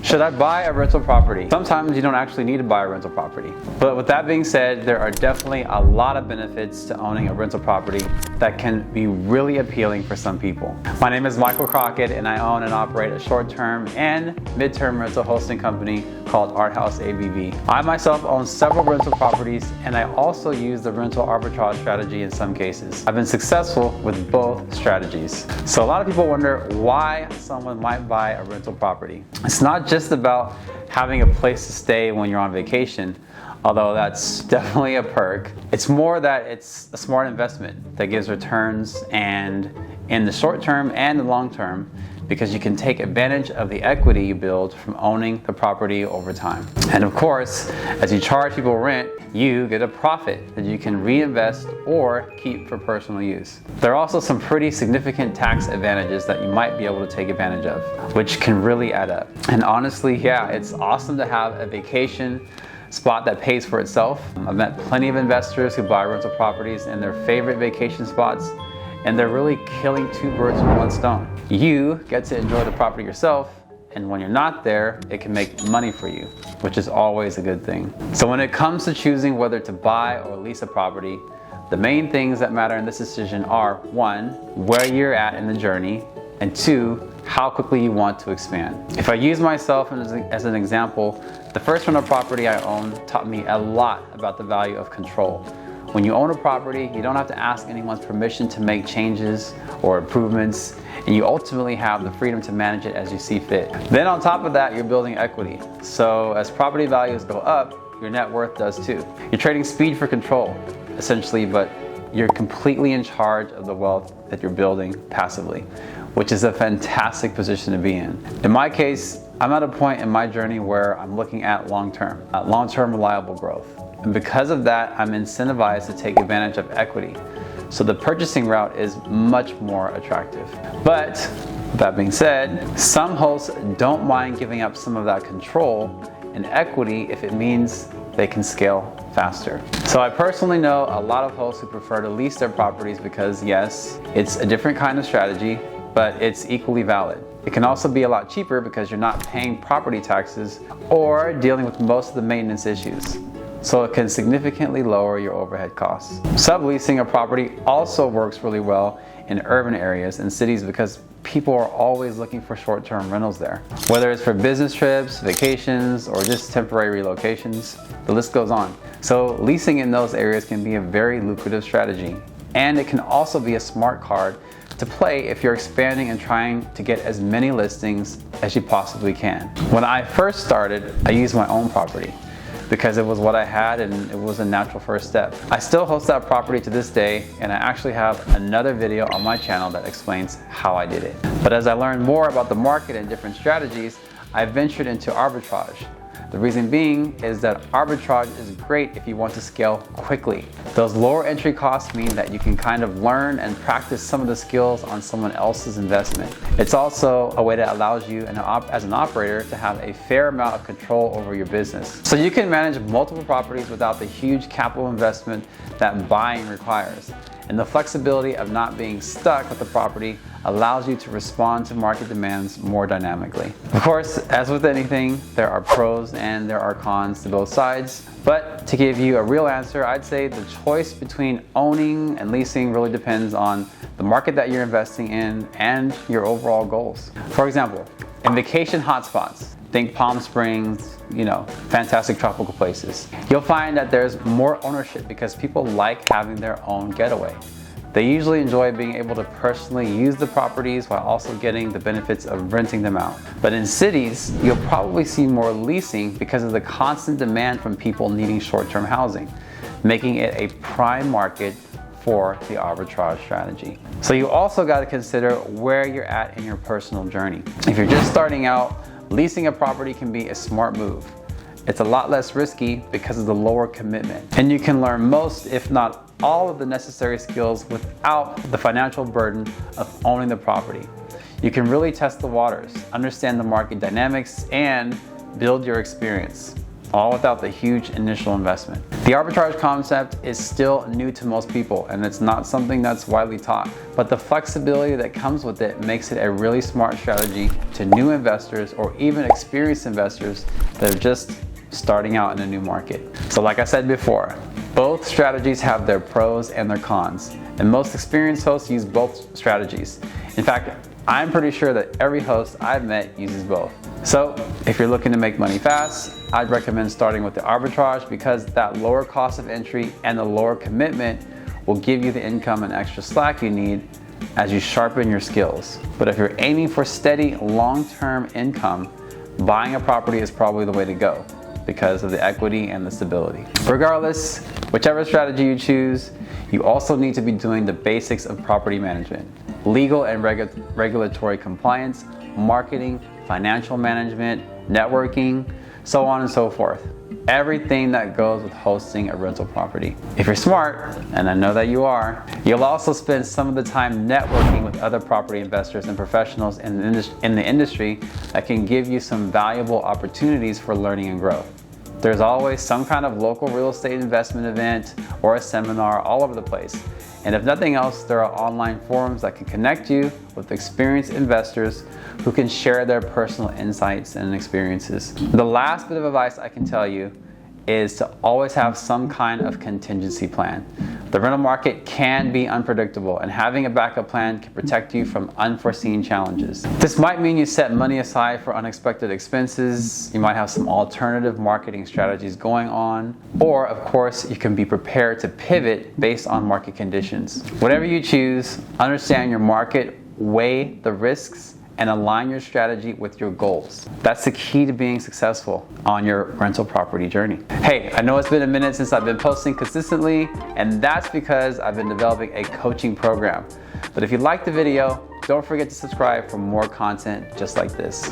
Should I buy a rental property? Sometimes you don't actually need to buy a rental property. But with that being said, there are definitely a lot of benefits to owning a rental property that can be really appealing for some people. My name is Michael Crockett, and I own and operate a short-term and mid-term rental hosting company called ARBV. I myself own several rental properties, and I also use the rental arbitrage strategy in some cases. I've been successful with both strategies. So a lot of people wonder why someone might buy a rental property. It's not just about having a place to stay when you're on vacation, although that's definitely a perk. It's more that it's a smart investment that gives returns, and in the short term and the long term, because you can take advantage of the equity you build from owning the property over time. And of course, as you charge people rent, you get a profit that you can reinvest or keep for personal use. There are also some pretty significant tax advantages that you might be able to take advantage of, which can really add up. And honestly, yeah, it's awesome to have a vacation spot that pays for itself. I've met plenty of investors who buy rental properties in their favorite vacation spots, and they're really killing two birds with one stone. You get to enjoy the property yourself, and when you're not there, it can make money for you, which is always a good thing. So when it comes to choosing whether to buy or lease a property, the main things that matter in this decision are: 1, where you're at in the journey, and 2, how quickly you want to expand. If I use myself as an example, the first rental property I owned taught me a lot about the value of control. When you own a property, you don't have to ask anyone's permission to make changes or improvements, and you ultimately have the freedom to manage it as you see fit. Then on top of that, you're building equity. So as property values go up, your net worth does too. You're trading speed for control, essentially, but you're completely in charge of the wealth that you're building passively, which is a fantastic position to be in. In my case, I'm at a point in my journey where I'm looking at long-term reliable growth. And because of that, I'm incentivized to take advantage of equity. So the purchasing route is much more attractive. But with that being said, some hosts don't mind giving up some of that control and equity if it means they can scale faster. So I personally know a lot of hosts who prefer to lease their properties because, yes, it's a different kind of strategy, but it's equally valid. It can also be a lot cheaper because you're not paying property taxes or dealing with most of the maintenance issues. So it can significantly lower your overhead costs. Subleasing a property also works really well in urban areas and cities because people are always looking for short-term rentals there. Whether it's for business trips, vacations, or just temporary relocations, the list goes on. So leasing in those areas can be a very lucrative strategy. And it can also be a smart card to play if you're expanding and trying to get as many listings as you possibly can. When I first started, I used my own property because it was what I had and it was a natural first step. I still host that property to this day, and I actually have another video on my channel that explains how I did it. But as I learned more about the market and different strategies, I ventured into arbitrage. The reason being is that arbitrage is great if you want to scale quickly. Those lower entry costs mean that you can kind of learn and practice some of the skills on someone else's investment. It's also a way that allows you as an operator to have a fair amount of control over your business. So you can manage multiple properties without the huge capital investment that buying requires. And the flexibility of not being stuck with the property allows you to respond to market demands more dynamically. Of course, as with anything, there are pros and there are cons to both sides. But to give you a real answer, I'd say the choice between owning and leasing really depends on the market that you're investing in and your overall goals. For example, in vacation hotspots, think Palm Springs, fantastic tropical places, you'll find that there's more ownership because people like having their own getaway. They usually enjoy being able to personally use the properties while also getting the benefits of renting them out. But in cities, you'll probably see more leasing because of the constant demand from people needing short-term housing, making it a prime market for the arbitrage strategy. So you also got to consider where you're at in your personal journey. If you're just starting out, leasing a property can be a smart move. It's a lot less risky because of the lower commitment. And you can learn most, if not all, of the necessary skills without the financial burden of owning the property. You can really test the waters, understand the market dynamics, and build your experience. all without the huge initial investment. The arbitrage concept is still new to most people, and it's not something that's widely taught, but the flexibility that comes with it makes it a really smart strategy to new investors or even experienced investors that are just starting out in a new market. So like I said before, both strategies have their pros and their cons, and most experienced hosts use both strategies. In fact, I'm pretty sure that every host I've met uses both. So if you're looking to make money fast, I'd recommend starting with the arbitrage because that lower cost of entry and the lower commitment will give you the income and extra slack you need as you sharpen your skills. But if you're aiming for steady long-term income, buying a property is probably the way to go because of the equity and the stability. Regardless, whichever strategy you choose, you also need to be doing the basics of property management, legal and regulatory compliance, marketing, financial management, networking, so on and so forth. Everything that goes with hosting a rental property. If you're smart, and I know that you are, you'll also spend some of the time networking with other property investors and professionals in the industry that can give you some valuable opportunities for learning and growth. There's always some kind of local real estate investment event or a seminar all over the place. And if nothing else, there are online forums that can connect you with experienced investors who can share their personal insights and experiences. The last bit of advice I can tell you is to always have some kind of contingency plan. The rental market can be unpredictable, and having a backup plan can protect you from unforeseen challenges. This might mean you set money aside for unexpected expenses, you might have some alternative marketing strategies going on, or of course, you can be prepared to pivot based on market conditions. Whatever you choose, understand your market, weigh the risks, and align your strategy with your goals. That's the key to being successful on your rental property journey. Hey, I know it's been a minute since I've been posting consistently, and that's because I've been developing a coaching program. But if you liked the video, don't forget to subscribe for more content just like this.